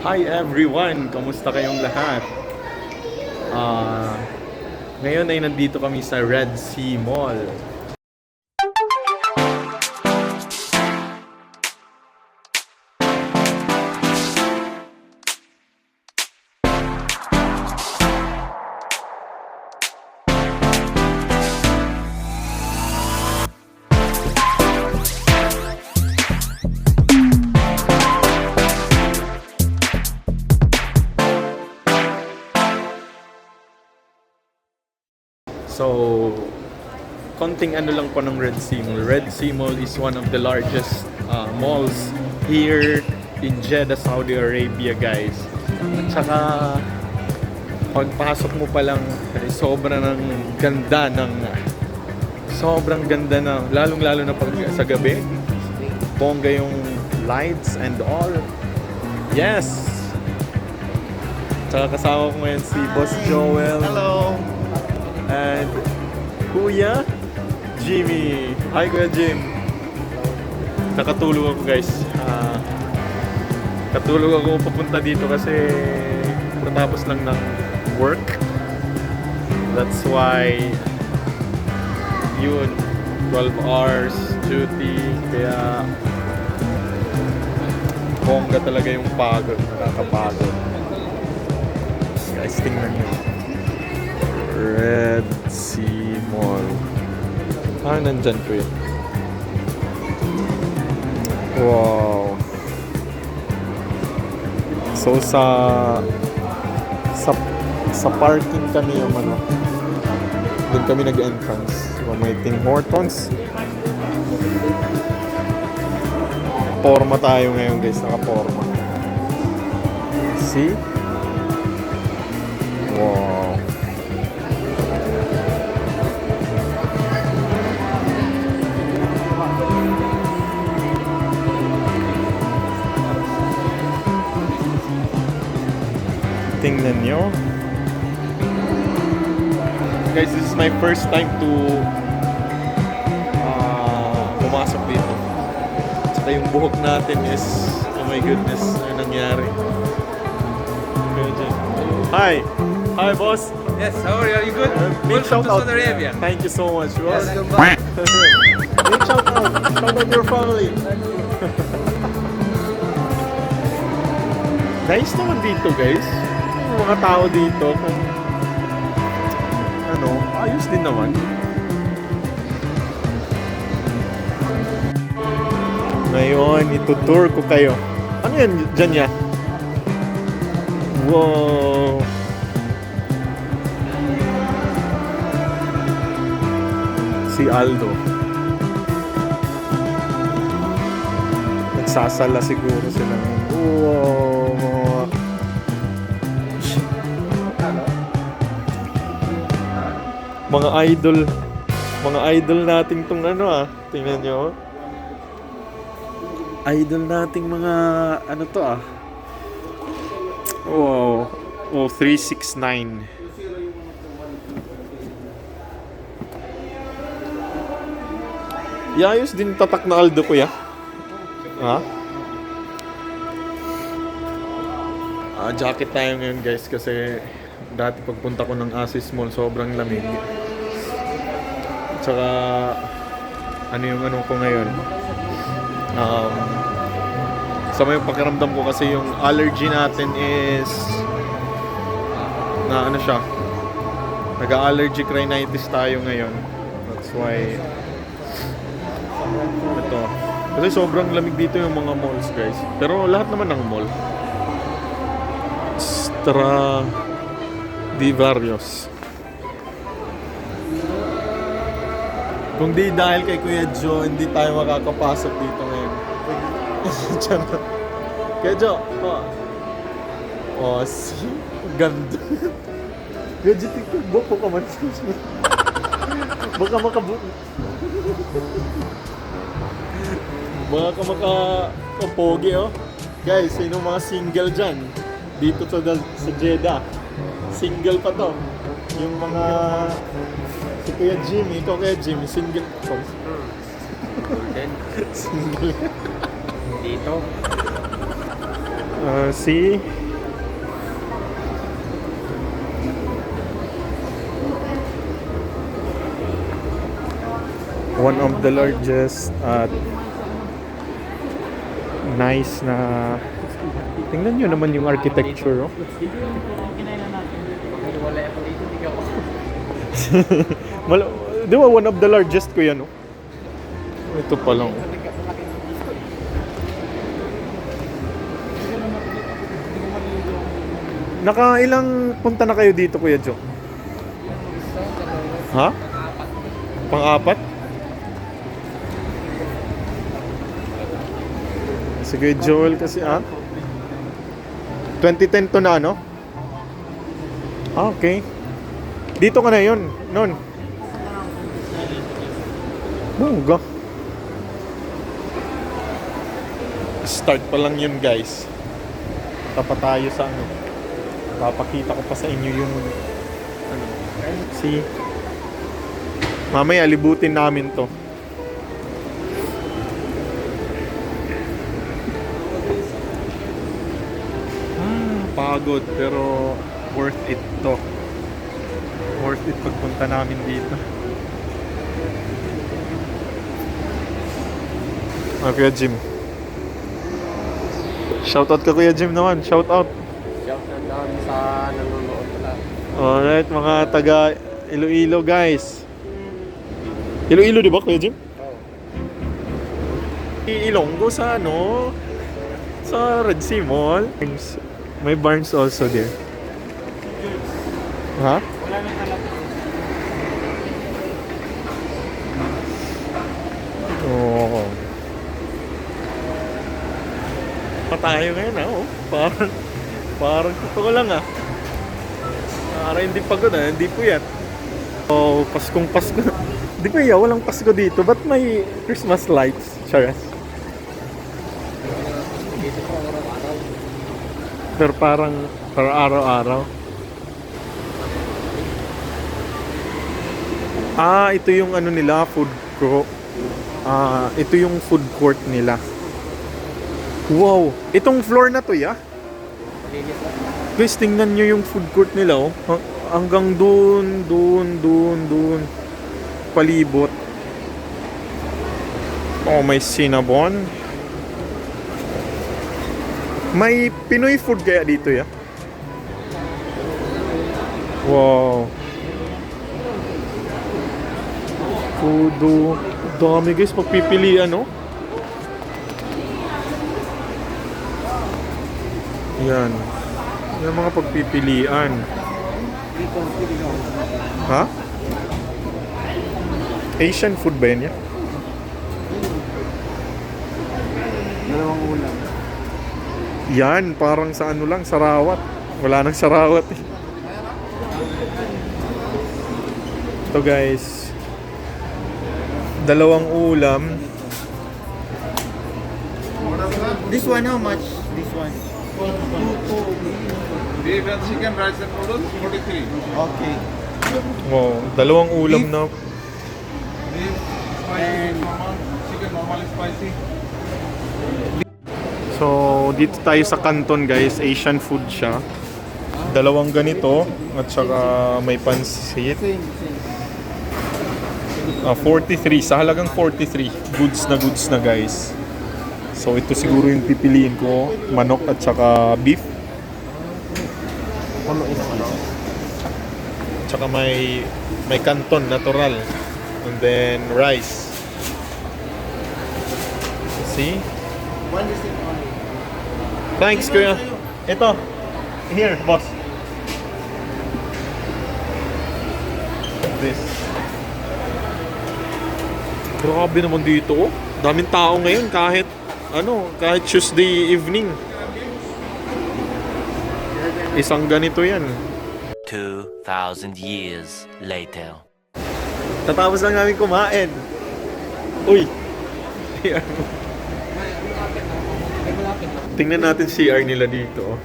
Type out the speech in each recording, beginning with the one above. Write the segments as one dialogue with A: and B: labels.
A: Hi everyone! Kamusta kayong lahat? Ngayon ay nandito kami sa Red Sea Mall. So, konting ano lang po ng Red Sea Mall. Red Sea Mall is one of the largest malls here in Jeddah, Saudi Arabia, guys. At saka, pagpasok mo pa lang, ay sobrang ganda sobrang ganda na, lalong-lalo na pag sa gabi. Bongga yung lights and all. Yes! Tsaka kasama ko ngayon si Boss Joel.
B: Hello!
A: And Kuya Jimmy. Hi Kuya Jim. Nakatulog ako guys. Katulog ako papunta dito kasi pagkatapos lang ng work. That's why yun, 12 hours duty. Kaya bongga talaga yung pagod. Nakakapagod. Guys, tingnan nyo. Red Sea Mall. Nandyan po yun. Wow. So sa parking kami yung ano. Doon kami nag-entrance. So, may Tim Hortons. Porma tayo ngayon guys. Naka-porma. See? Wow. Tingnan nyo. Guys, this is my first time to pumasok dito. Saka yung buhok natin is, oh my goodness, ano nangyari? Hi! Hi, boss!
C: Yes, how are you? Are you good?
A: Big
C: Welcome
A: shout
C: to
A: out.
C: Saudi Arabia.
A: Thank you so much, boss.
C: Welcome back.
A: Big shout out! Shout out your family! Nice naman dito, guys. Yung mga tao dito, kung ano, ayos din naman. Ngayon, itutour ko kayo. Ano yan dyan ya? Wow! Si Aldo. Nagsasala siguro sila. Wow! Mga idol nating tong ano tingnan nyo. Idol nating mga ano to Wow. Oh, 369. Ayos din tatak na Aldo ko ya. Ha? Jacket tayo ngayon guys kasi dati pagpunta ko ng Asis Mall sobrang lamig. Tsaka ano yung ano ko ngayon? Sa may pakiramdam ko kasi yung allergy natin is na ano siya, nag-allergic rhinitis tayo ngayon. That's why ito. Kasi sobrang lamig dito yung mga malls guys. Pero lahat naman ng mall. Stradivarius. Kung di dahil kay Kuya Joe, hindi tayo makakapasok dito ngayon. Kuya Joe, see? Ganda. Kuya Joe, tignan po ka man. Baka makapogi Guys, sino mga single dyan? Dito sa Jeddah. Single pa to. Yung mga si Kuya Jimmy, ikaw Kuya Jimmy, single.
C: Golden.
A: Single.
C: Dito.
A: See? One of the largest at nice na tingnan nyo naman yung architecture, oh. Di ba one of the largest ko yan, oh? Ito pa lang. Nakailang punta na kayo dito, Kuya Joe? Ha? Pang-apat? Sige, Joel kasi 2010 to na, no? Okay. Dito ka na yun, noon. Bongga. Start pa lang yun, guys. Tapat tayo sa ano. Papakita ko pa sa inyo yung ano. See? Mamaya libutin namin to. Pagod pero worth it to. Worth it pagpunta namin dito. Kuya Jim. Shoutout ka, Kuya Jim naman. Shoutout.
B: Shoutout naman sa nanonood na.
A: Alright, mga taga Iloilo, guys. Iloilo, di ba, Kuya Jim?
B: Oo.
A: Ilonggo sa ano? Sa Red Sea Mall. May Barnes also there. Ha?
B: Wala nang alam.
A: Oo. Pa tayo ngayon, oh. Parang totoo lang, Para hindi pagod, hindi puyat. Oh, Paskong Pasko. Di ba walang Pasko dito? Ba't may Christmas lights? Charas.
B: Dito po araw-araw.
A: Pero parang araw-araw. Ito yung ano nila, food court. Ito yung food court nila. Wow, itong floor na to,
B: Malinis lang.
A: Guys, tingnan nyo yung food court nila, oh. Hanggang dun. Palibot. Oh, may Cinnabon. May Pinoy food kaya dito, Wow. Food, dami guys, pagpipilian, no? Yan. Yung mga pagpipilian. Ha? Asian food ba yan,
B: Dalawang ulam.
A: Yan, parang sa ano lang, sarawat. Wala nang sarawat, Ito guys. Dalawang ulam.
B: This one, how much? This one.
C: Beef and chicken, rice and noodles, 43.
B: Okay.
A: Wow, dalawang ulam
B: Beef.
A: na.
C: Beef, spicy, normal, chicken, normal, spicy.
A: So, dito tayo sa Canton, guys. Asian food siya. Dalawang ganito. At saka may pansit. 43. Sa halagang 43. Goods na, guys. So, ito siguro yung pipiliin ko. Manok at saka beef. Tsaka may canton, natural. And then, rice. See?
B: One is in only.
A: Thanks, Kuya. Ito. Here, boss. This. Grabe naman dito, oh. Daming tao ngayon kahit Tuesday evening. Isang ganito yan.
D: 2,000 years later.
A: Tatapos lang namin kumain. Uy. Tingnan natin CR nila dito, oh.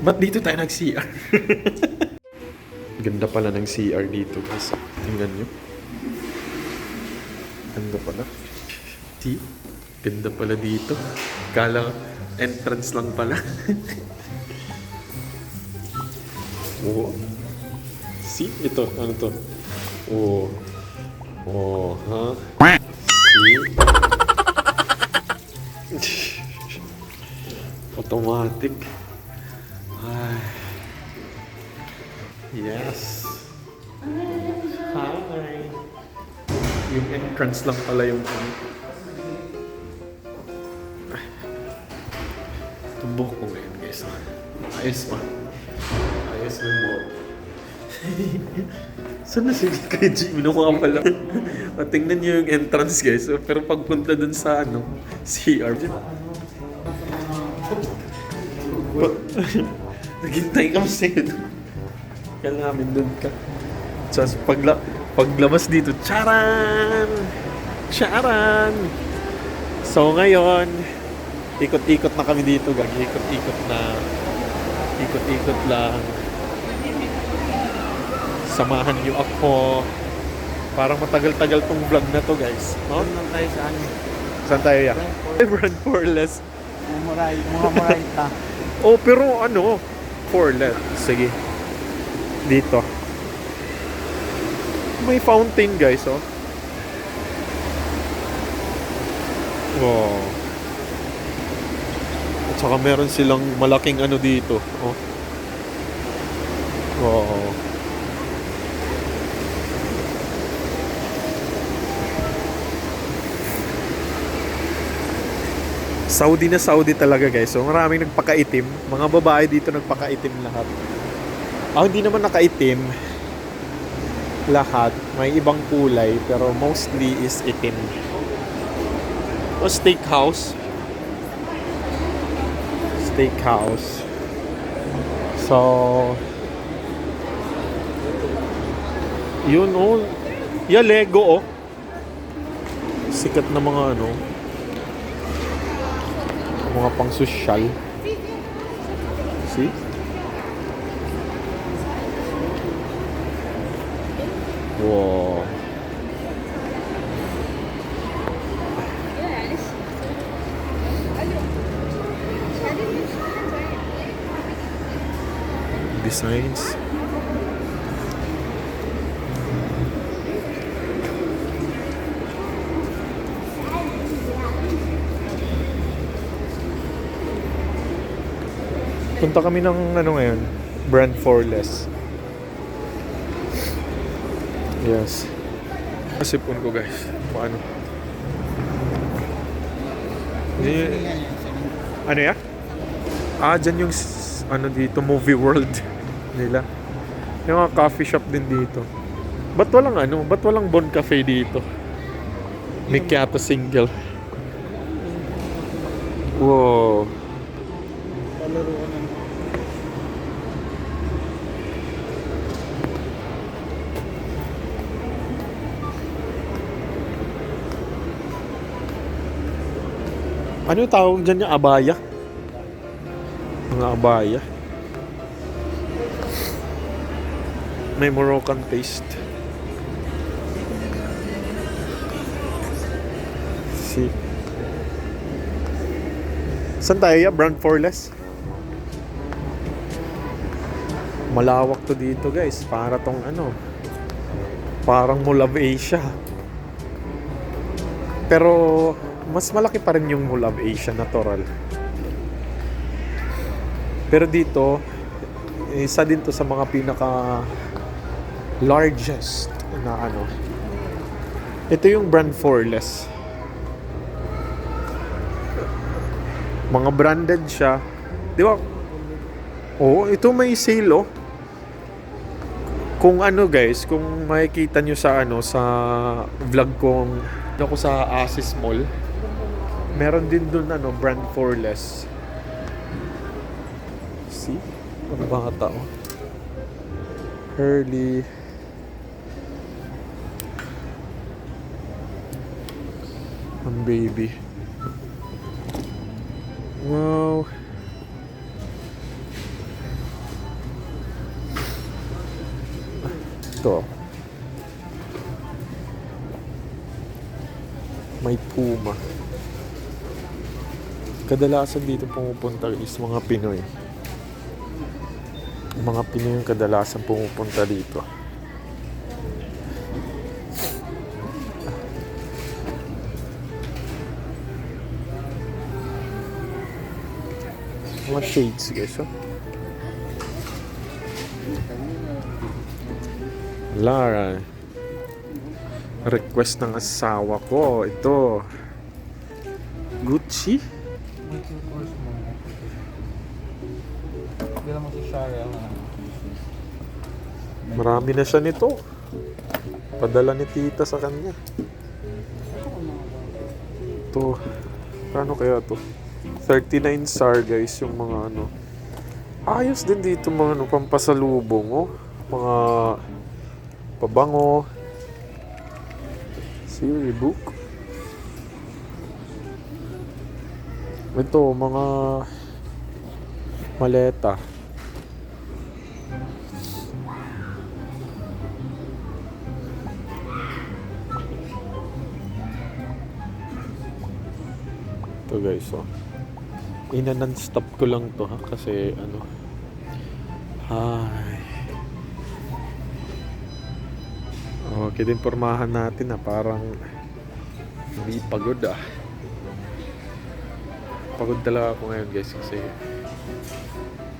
A: Ba't dito tayo nag-CR? Ganda pala ng CR dito, guys. Tingnan nyo. Ganda pala. See? Ganda pala dito. Kala entrance lang pala. Oo. See? Ito. Ano to? Oo. Oh, ha? See? Automatic. Ay. Yes. Hi. Yung entrance lang pala yung ano. Itong buhok ko ngayon, guys. Ayos pa. Ayos ng buhok. Saan na si Kuya Jimmy? Nakuha pala. Tingnan niyo yung entrance, guys. Pero pagpunta dun sa ano, CR. Naghintay kami sa'yo. Kaya namin dun ka. Tapos paglabas dito, charan! Charan! So ngayon, ikot-ikot na kami dito, gang. Ikot-ikot na. Ikot-ikot lang. Samahan niyo ako. Parang matagal-tagal tong vlog na to, guys. No?
B: Doon lang tayo sa ano.
A: Saan tayo ya? Brand Forless.
B: Mga Moraita.
A: Oh, pero ano? Forlet. Sige. Dito. May fountain, guys, oh. Wow. At saka meron silang malaking ano dito, oh. Wow. Saudi na Saudi talaga, guys. So maraming nagpakaitim. Mga babae dito nagpakaitim lahat. Hindi naman nakaitim lahat. May ibang kulay pero mostly is itim. O steakhouse. Steakhouse. So yun, oh. Yeah, Lego, oh. Sikat na mga ano, mga pang social. See? Wow. Designs. Punta kami ng ano ngayon, Brand Forless. Yes. Sipon ko, guys. Paano? Ano ya? Dyan yung ano dito, movie world nila. Yung mga coffee shop din dito. Ba't walang Bon Cafe dito? Macchiato single. Wow.
B: Palaruan ng
A: Ano yung tawag dyan niya? Abaya? Mga abaya. May Moroccan taste. See? Saan tayo ya? Brand Forless? Malawak to dito, guys. Para tong ano, parang Mall of Asia. Pero mas malaki pa rin yung Mall of Asia, natural. Pero dito, isa din to sa mga pinaka largest na ano. Ito yung Brand Forless. Mga branded siya. Di ba? Oo, ito may sale, oh. Kung ano, guys, kung makikita nyo sa ano, sa vlog kong ako sa Asis Mall, meron din dun ano, Brand Forless. See? Ano ba nga tao? Hurley. Ang baby. Wow. Ito. May Puma. Kadalasan dito pumupunta is mga Pinoy. Mga Pinoy yung kadalasan pumupunta dito. Mga shades guys, oh. Lara. Request ng asawa ko. Ito. Gucci.
B: May two course mo. Hindi naman si Shara.
A: Marami na siya nito. Padala ni tita sa kanya. Ito. Paano kaya to? 39 SAR guys yung mga ano. Ayos din dito mga ano, pampasalubong, oh. Mga pabango. Siri book. Ito, mga maleta. Ito guys, oh. Non-stop ko lang to ha, kasi ano. Hi. Okay, din pormahan natin na parang hindi pagod ah. Pagod talaga ako ngayon guys kasi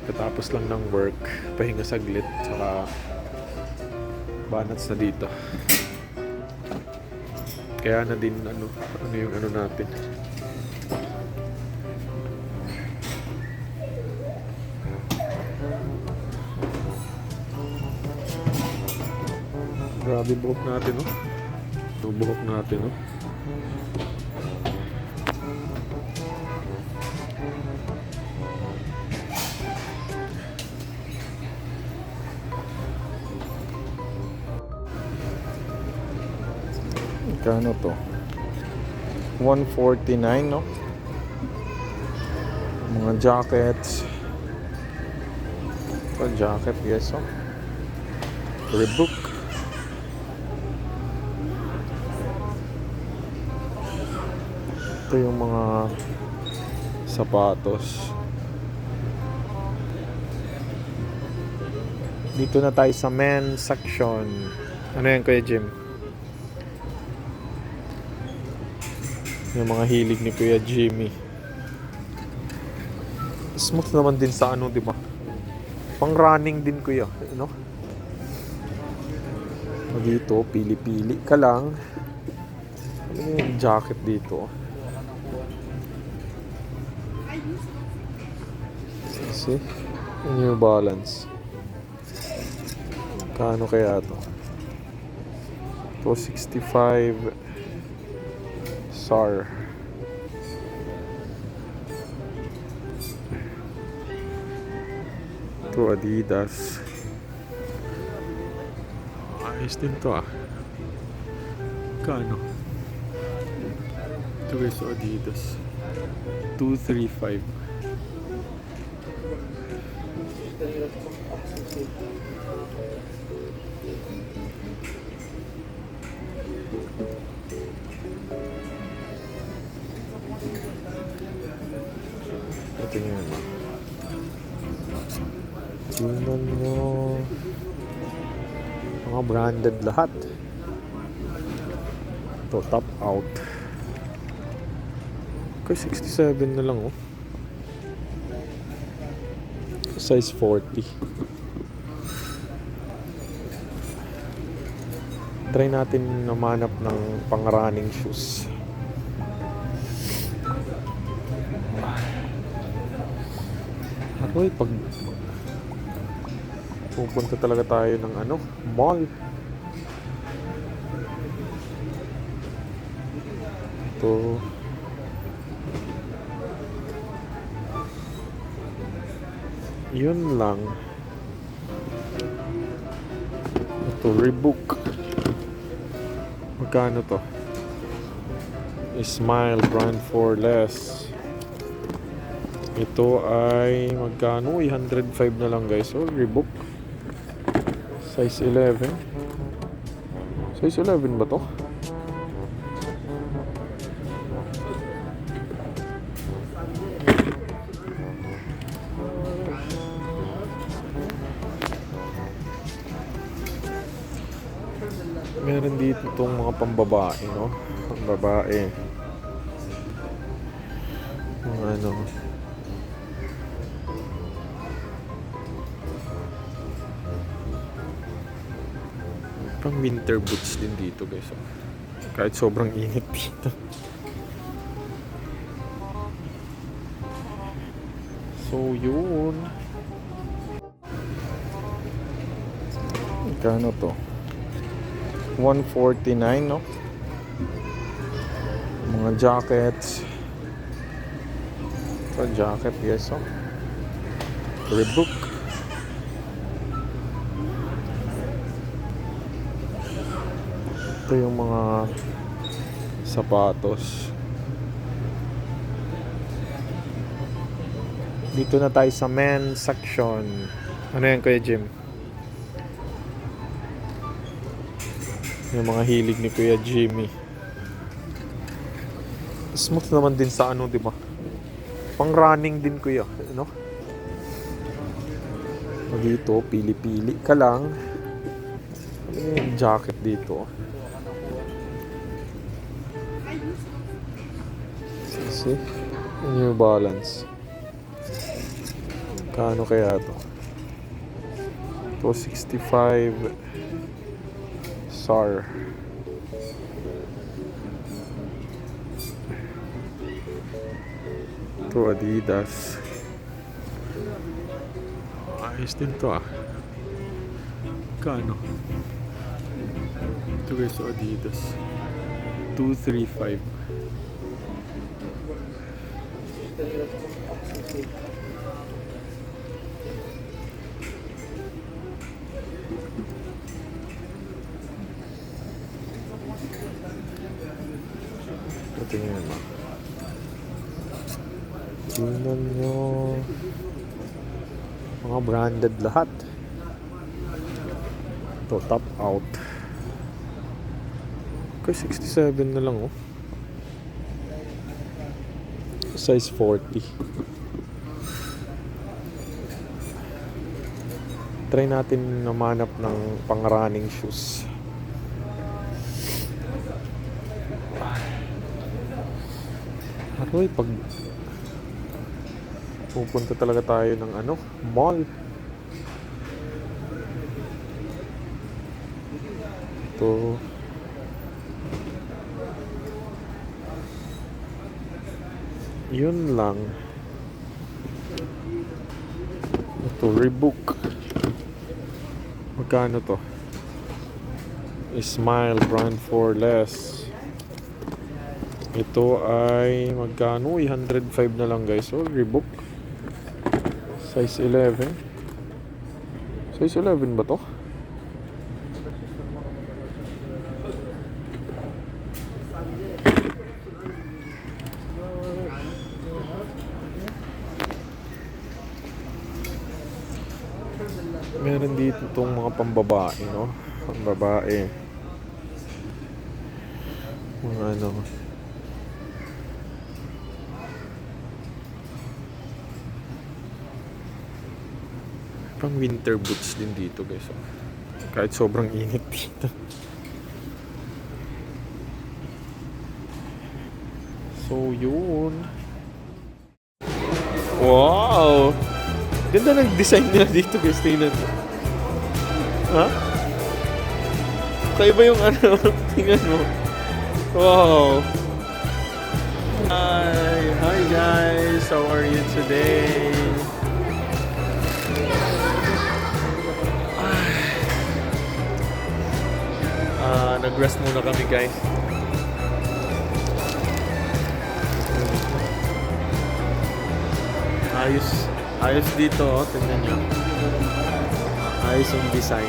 A: katapos lang ng work, pahinga saglit, saka banats na dito. Kaya na din ano yung ano natin. Grabe buhok natin, oh. Ito buhok natin, oh. Kano to? 149, no? Mga jackets. Ito, jacket, yes, oh. Reebok. Ito yung mga sapatos. Dito na tayo sa men's section. Ano yan, Kuya Jim? Yung mga hilig ni Kuya Jimmy. Smooth naman din sa ano, di ba? Pang running din, Kuya. Ano? Dito, pili-pili ka lang. Ano yung jacket dito? See? New Balance. Kano kaya to? 265 SAR. To Adidas. Ayos din to ah. Kano? Ito guys, Adidas. 235. Ito yun. Tingnan nyo. Mga branded lahat. Ito, top out. Okay, 67 na lang, oh. Size 40. Try natin namanap ng pang-running shoes. Aroy, pag pupunta talaga tayo ng ano, mall. Ito. Yun lang. Ito, Reebok. Magkano to? Smile brand for less. Ito ay magkano? 105 na lang guys. So, Reebok. Size 11. Size 11 ba to? Meron dito itong mga pambabae, no? Pambabae. Mga ano. Pang winter boots din dito, guys. Kahit sobrang init dito. So, yun. Magkano to? 149, no? Mga jackets. Ito, jacket, guys, oh. Reebok. Ito yung mga sapatos. Dito na tayo sa men's section. Ano yan, Kuya Jim? Yung mga hilig ni Kuya Jimmy. Smooth naman din sa ano, di ba? Pang running din, Kuya. Ano? Dito, pili-pili ka lang. Ano yung jacket dito? See? New Balance. Kano kaya to? Ito 65 SAR. Ito Adidas. Ayos din to ah. Kano? Ito guys Adidas. 235. Tingnan mo. Tingnan nyo. Mga branded lahat. Ito, top out. Okay, 67 na lang oh. Size 40. Try natin namanap ng pang running shoes. Aroy, pag pupunta talaga tayo ng ano, mall. Ito. Yun lang. Ito, Reebok. Magkano to? Smile brand for less. Ito ay magkano? 105 na lang guys. So, Reebok. Size 11. Size 11 ba to? Meron dito itong mga pambabae, no? Pambabae. Mga ano. Pang winter boots din dito guys. Kahit sobrang init dito. So yun. Wow! Ganda ng design nila dito guys. Tingnan mo. Ha? Kaya ba yung ano? Tingnan mo. Wow! Hi guys! How are you today? Nag-rest muna kami guys. Ayos dito oh, tingnan nyo. Ayos yung design.